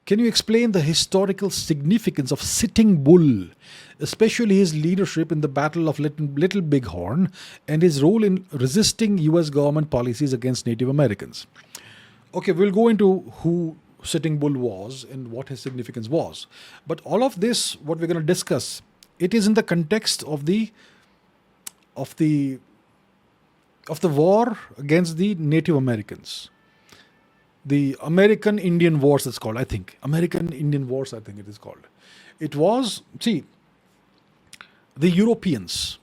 Can you explain the historical significance of Sitting Bull, especially his leadership in the Battle of Little Bighorn and his role in resisting US government policies against Native Americans? Okay, we'll go into who Sitting Bull was and what his significance was. But all of this, what we're going to discuss, it is in the context of the war against the Native Americans. The American Indian Wars, it's called, I think. American Indian Wars, I think it is called. It was, see, the Europeans,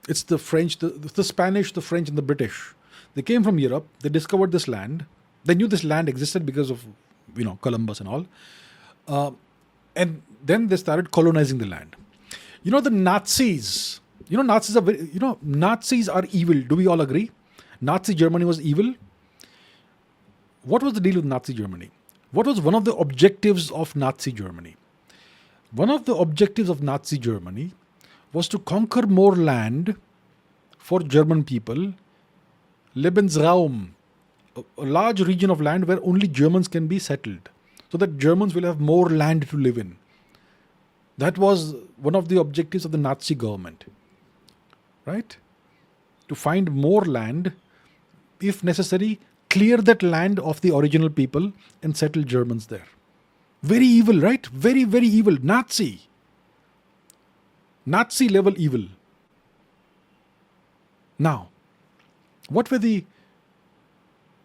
it's the French, the Spanish, the French, and the British. They came from Europe, they discovered this land. They knew this land existed because of, Columbus and all. And then they started colonizing the land. The Nazis, Nazis are Nazis are evil. Do we all agree? Nazi Germany was evil. What was the deal with Nazi Germany? What was one of the objectives of Nazi Germany? One of the objectives of Nazi Germany was to conquer more land for German people, Lebensraum, a large region of land where only Germans can be settled, so that Germans will have more land to live in. That was one of the objectives of the Nazi government, right? To find more land, if necessary, clear that land of the original people and settle Germans there. Very evil, right? Very, very evil. Nazi level evil. Now, what were the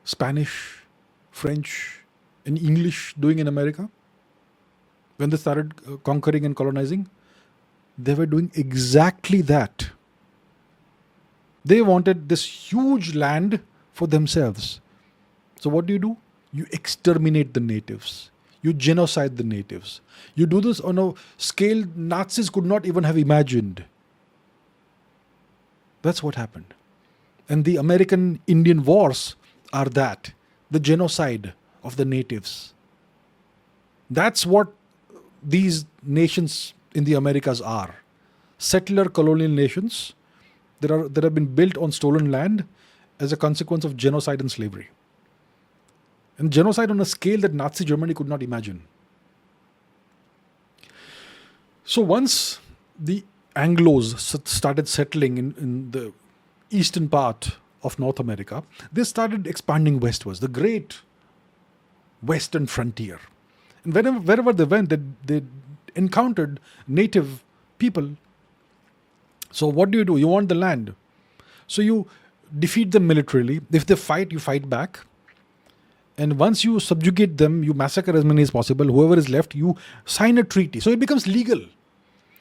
Spanish, French, and English doing in America when they started conquering and colonizing? They were doing exactly that. They wanted this huge land for themselves. So what do? You exterminate the natives. You genocide the natives. You do this on a scale Nazis could not even have imagined. That's what happened. And the American Indian Wars are that. The genocide of the natives. That's what these nations in the Americas are. Settler colonial nations that have been built on stolen land as a consequence of genocide and slavery. And genocide on a scale that Nazi Germany could not imagine. So once the Anglos started settling in the eastern part of North America, they started expanding westwards, the great western frontier. And wherever they went, they encountered native people. So what do? You want the land. So you defeat them militarily. If they fight, you fight back. And once you subjugate them, you massacre as many as possible. Whoever is left, you sign a treaty. So it becomes legal.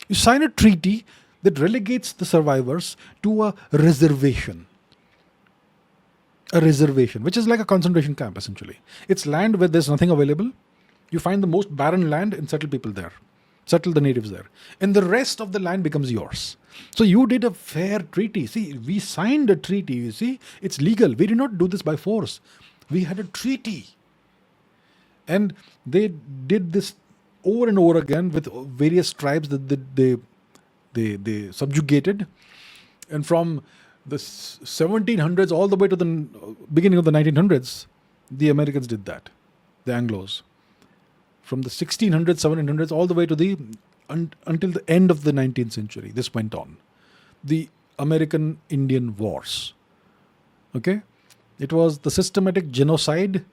You sign a treaty that relegates the survivors to a reservation. A reservation, which is like a concentration camp, essentially. It's land where there's nothing available. You find the most barren land and settle people there. Settle the natives there. And the rest of the land becomes yours. So you did a fair treaty. See, we signed a treaty, you see. It's legal. We did not do this by force. We had a treaty. And they did this over and over again with various tribes that they subjugated. And from the 1700s all the way to the beginning of the 1900s, the Americans did that, the Anglos. From the 1600s, 1700s, all the way to until the end of the 19th century, this went on. The American Indian Wars. Okay? It was the systematic genocide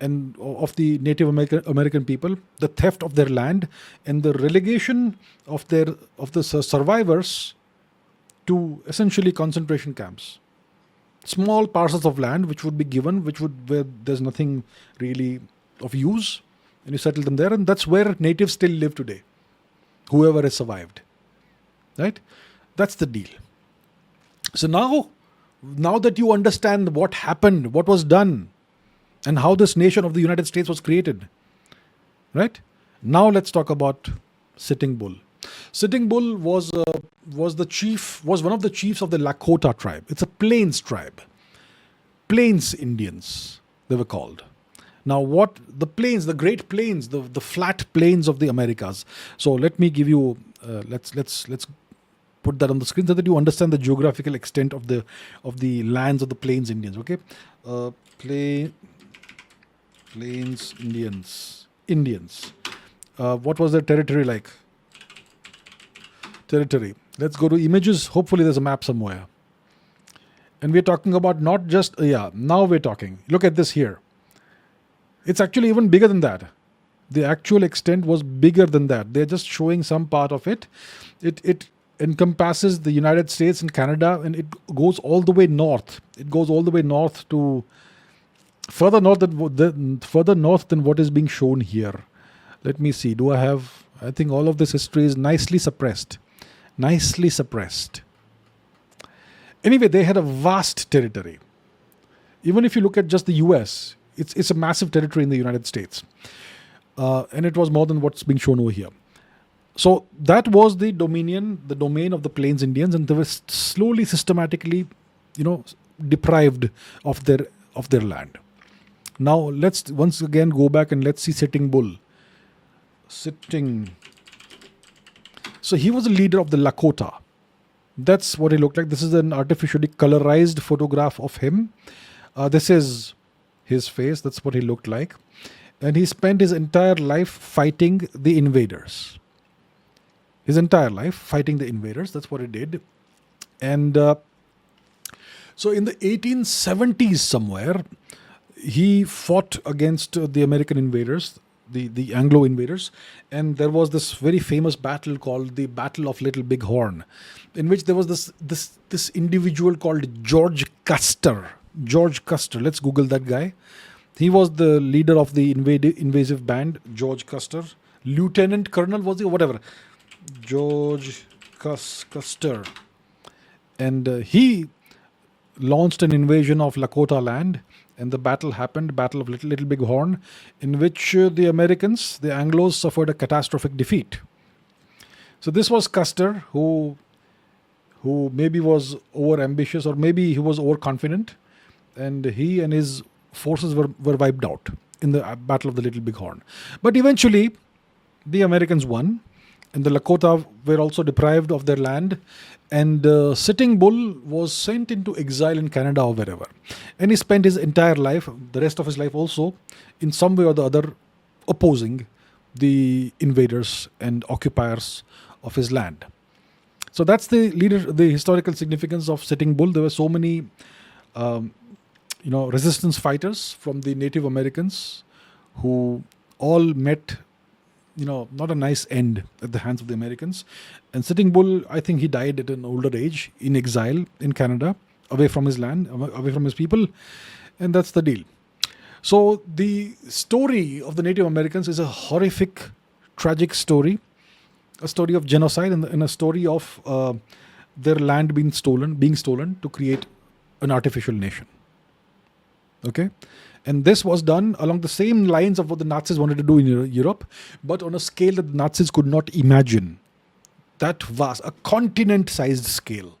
and of the Native American people, the theft of their land, and the relegation of the survivors to essentially concentration camps. Small parcels of land which would be given, where there's nothing really of use, and you settle them there, and that's where natives still live today. Whoever has survived, right? That's the deal. So now that you understand what happened, what was done, and how this nation of the United States was created, right? Now let's talk about Sitting Bull. Sitting Bull was one of the chiefs of the Lakota tribe. It's a plains tribe. Plains Indians, they were called. Now what the plains, the Great Plains, the flat plains of the Americas. So let me give you, let's put that on the screen so that you understand the geographical extent of the lands of the Plains Indians. Okay, Plains Indians. Indians. What was their territory like? Territory. Let's go to images. Hopefully there's a map somewhere. And we're talking about not just, now we're talking. Look at this here. It's actually even bigger than that. The actual extent was bigger than that. They're just showing some part of it. It encompasses the United States and Canada, and it goes all the way north. It goes all the way north to further north than what is being shown here. Let me see. I think all of this history is nicely suppressed. Nicely suppressed. Anyway, they had a vast territory. Even if you look at just the US, it's a massive territory in the United States. And it was more than what's being shown over here. So that was the domain of the Plains Indians, and they were slowly, systematically, deprived of their land. Now let's once again go back and let's see Sitting Bull. So he was a leader of the Lakota. That's what he looked like. This is an artificially colorized photograph of him. This is his face. That's what he looked like. And he spent his entire life fighting the invaders. His entire life fighting the invaders. That's what he did. And so in the 1870s somewhere, he fought against the American invaders, the Anglo invaders. And there was this very famous battle called the Battle of Little Big Horn, in which there was this individual called George Custer. George Custer. Let's Google that guy. He was the leader of the invasive band, George Custer. Lieutenant Colonel was he, or whatever. George Custer. And he launched an invasion of Lakota land, and the battle happened, Battle of Little Big Horn, in which the Americans, the Anglos, suffered a catastrophic defeat. So this was Custer, who maybe was over-ambitious, or maybe he was overconfident, and he and his forces were wiped out in the Battle of the Little Big Horn. But eventually, the Americans won, and the Lakota were also deprived of their land, and Sitting Bull was sent into exile in Canada or wherever. And he spent his entire life, the rest of his life also, in some way or the other, opposing the invaders and occupiers of his land. So that's the historical significance of Sitting Bull. There were so many resistance fighters from the Native Americans who all met, not a nice end at the hands of the Americans. And Sitting Bull, I think he died at an older age in exile in Canada, away from his land, away from his people. And that's the deal. So the story of the Native Americans is a horrific, tragic story, a story of genocide, and a story of their land being stolen to create an artificial nation. Okay, and this was done along the same lines of what the Nazis wanted to do in Europe, but on a scale that the Nazis could not imagine. That vast, a continent-sized scale.